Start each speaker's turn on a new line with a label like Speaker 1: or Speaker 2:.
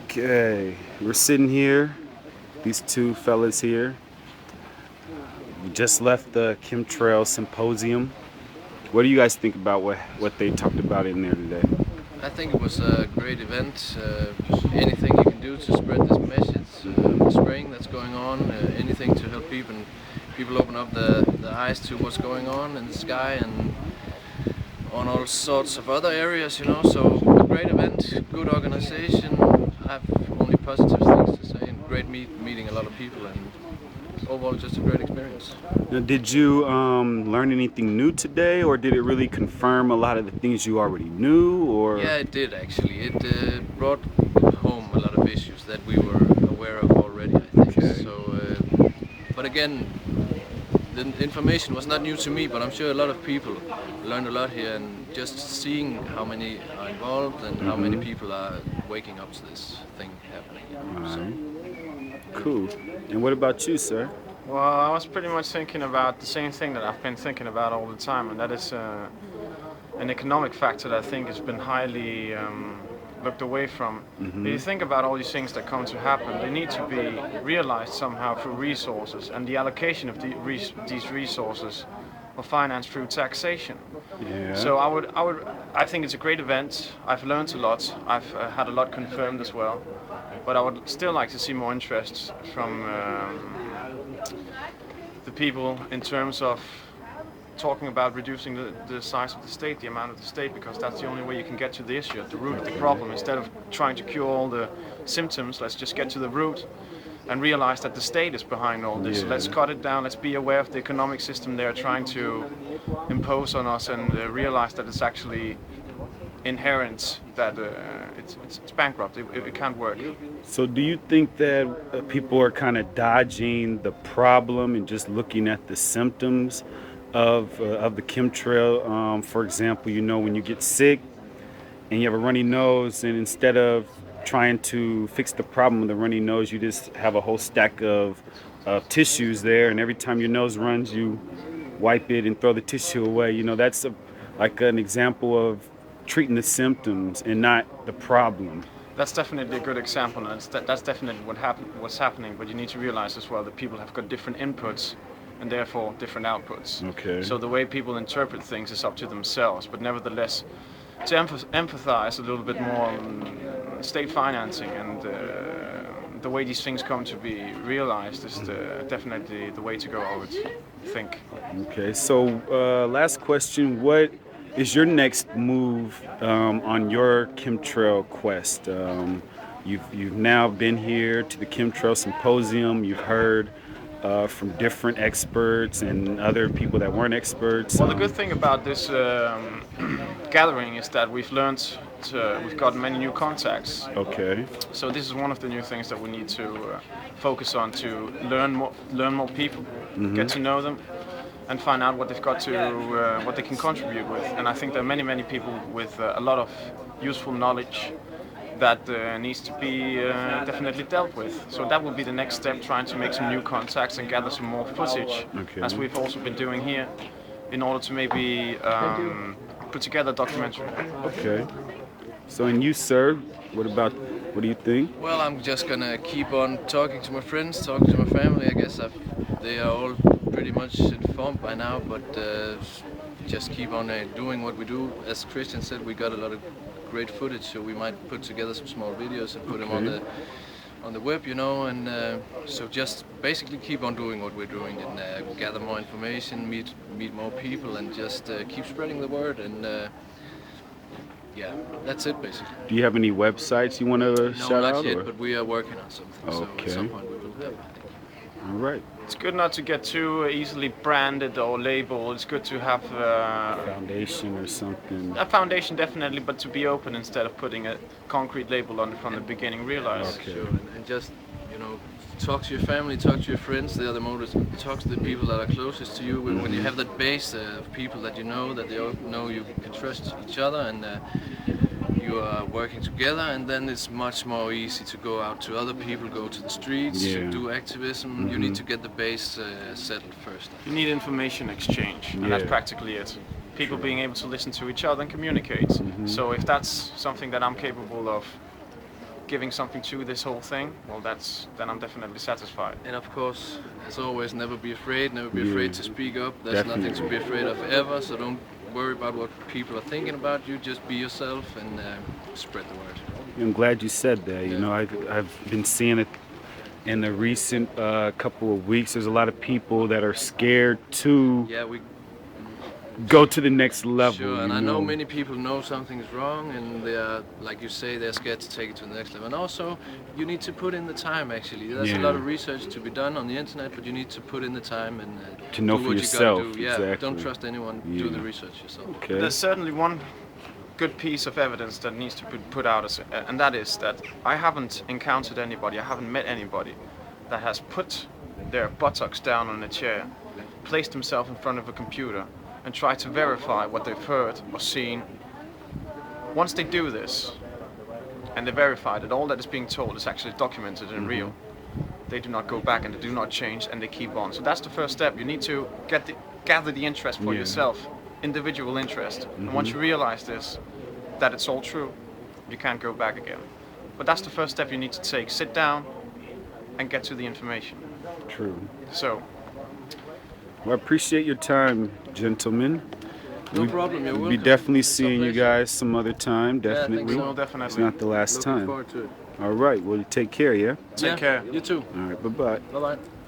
Speaker 1: Okay, we're sitting here, these two fellas here. We just left the Chemtrail Symposium. What do you guys think about what they talked about in there today?
Speaker 2: I think it was a great event. Anything you can do to spread this message, the spraying that's going on, anything to help people open up the eyes to what's going on in the sky and on all sorts of other areas, So a great event, good organization. I have only positive things to say, and great meeting a lot of people, and overall just a great experience.
Speaker 1: Now, did you learn anything new today, or did it really confirm a lot of the things you already knew? Or
Speaker 2: Yeah, it did actually. It brought home a lot of issues that we were aware of already, I think.
Speaker 1: Okay.
Speaker 2: So, but again, the information was not new to me, but I'm sure a lot of people learned a lot here, and just seeing how many are involved and how many people are waking up to this thing happening.
Speaker 1: Cool. And what about you, sir?
Speaker 3: Well, I was pretty much thinking about the same thing that I've been thinking about all the time, and that is an economic factor that I think has been highly looked away from. If you think about all these things that come to happen, they need to be realized somehow through resources, and the allocation of these resources are financed through taxation.
Speaker 1: Yeah.
Speaker 3: So I think it's a great event. I've learned a lot. I've had a lot confirmed as well, but I would still like to see more interest from the people in terms of talking about reducing the size of the state, the amount of the state, because that's the only way you can get to the issue, at the root of the problem. Instead of trying to cure all the symptoms, let's just get to the root and realize that the state is behind all this. So let's cut it down. Let's be aware of the economic system they're trying to impose on us, and realize that it's actually inherent, that it's bankrupt. It can't work.
Speaker 1: So do you think that people are kind of dodging the problem and just looking at the symptoms of the chemtrail? For example, when you get sick and you have a runny nose, and instead of trying to fix the problem with the runny nose, you just have a whole stack of tissues there, and every time your nose runs, you wipe it and throw the tissue away. That's like an example of treating the symptoms and not the problem.
Speaker 3: That's definitely a good example, and that's definitely what's happening. But you need to realize as well that people have got different inputs and therefore different outputs.
Speaker 1: Okay.
Speaker 3: So the way people interpret things is up to themselves. But nevertheless, to empathize a little bit more on state financing and the way these things come to be realized is definitely the way to go, I would think.
Speaker 1: Okay. So last question: what is your next move on your chemtrail quest? You've now been here to the Chemtrail Symposium. You've heard from different experts and other people that weren't experts.
Speaker 3: Well, the good thing about this gathering is that we've gotten many new contacts.
Speaker 1: Okay.
Speaker 3: So this is one of the new things that we need to focus on, to learn more people, get to know them, and find out what they've got to, what they can contribute with. And I think there are many people with a lot of useful knowledge that needs to be definitely dealt with. So that will be the next step, trying to make some new contacts and gather some more footage, as we've also been doing here, in order to maybe put together a documentary.
Speaker 1: Okay. So, and you, sir, what do you think?
Speaker 2: Well, I'm just gonna keep on talking to my friends, talking to my family. I guess they are all pretty much informed by now, but just keep on doing what we do. As Christian said, we got a lot of great footage, so we might put together some small videos and put them on the web, and so just basically keep on doing what we're doing and gather more information, meet more people, and just keep spreading the word. And yeah, that's it basically.
Speaker 1: Do you have any websites you want to shout out?
Speaker 2: No, not yet, but we are working on something.
Speaker 1: Okay.
Speaker 2: So at some point we will have, I think.
Speaker 1: All right.
Speaker 3: It's good not to get too easily branded or labeled. It's good to have
Speaker 1: Foundation or something.
Speaker 3: a foundation, definitely, but to be open instead of putting a concrete label on it from the beginning. Realize.
Speaker 1: Okay.
Speaker 2: Sure, and just talk to your family, talk to your friends. They are the most. Talk to the people that are closest to you. When you have that base of people that you know, that they all know you can trust each other, and you are working together, and then it's much more easy to go out to other people, go to the streets, to do activism. You need to get the base settled first.
Speaker 3: You need information exchange, and that's practically it. People being able to listen to each other and communicate. So if that's something that I'm capable of giving something to this whole thing, well, then I'm definitely satisfied.
Speaker 2: And of course, as always, never be afraid. Never be
Speaker 1: Yeah,
Speaker 2: afraid to speak up. There's nothing to
Speaker 1: definitely.
Speaker 2: be afraid of ever. So don't worry about what people are thinking about you. Just be yourself and spread the word.
Speaker 1: I'm glad you said that. You
Speaker 2: Yeah.
Speaker 1: know, I've been seeing it in the recent couple of weeks. There's a lot of people that are scared to
Speaker 2: Yeah, we
Speaker 1: go to the next level.
Speaker 2: sure. And
Speaker 1: you
Speaker 2: I know
Speaker 1: know.
Speaker 2: many people know something is wrong, and they are, like you say, they're scared to take it to the next level. And also, you need to put in the time. Actually, there's a lot of
Speaker 1: Yeah.
Speaker 2: research to be done on the internet, but you need to put in the time and
Speaker 1: To know
Speaker 2: do
Speaker 1: for
Speaker 2: what
Speaker 1: yourself,
Speaker 2: you gotta do. Yeah,
Speaker 1: exactly.
Speaker 2: don't trust anyone. Do
Speaker 1: Yeah.
Speaker 2: the research yourself.
Speaker 1: Okay.
Speaker 3: There's certainly one good piece of evidence that needs to be put out, and that is that I haven't encountered anybody, I haven't met anybody that has put their buttocks down on a chair, placed himself in front of a computer, and tried to verify what they've heard or seen. Once they do this, and they verify that all that is being told is actually documented and real, they do not go back and they do not change and they keep on. So that's the first step. You need to gather the interest for
Speaker 1: Yeah.
Speaker 3: yourself, individual interest. And once you realize this, that it's all true, you can't go back again. But that's the first step you need to take. Sit down and get to the information.
Speaker 1: True.
Speaker 3: So,
Speaker 1: Well, I appreciate your time, gentlemen.
Speaker 2: No problem. You're
Speaker 1: We'll
Speaker 2: welcome.
Speaker 1: be definitely
Speaker 2: It's our
Speaker 1: seeing you
Speaker 2: pleasure.
Speaker 1: guys some other time.
Speaker 2: I think
Speaker 1: Definitely.
Speaker 2: so.
Speaker 3: well,
Speaker 1: It's
Speaker 3: definitely.
Speaker 1: not the last
Speaker 2: Looking
Speaker 1: time.
Speaker 2: forward to it.
Speaker 1: All right. Well, you take care. Yeah.
Speaker 3: Take care.
Speaker 2: You too.
Speaker 1: All right. Bye bye.
Speaker 2: Bye bye.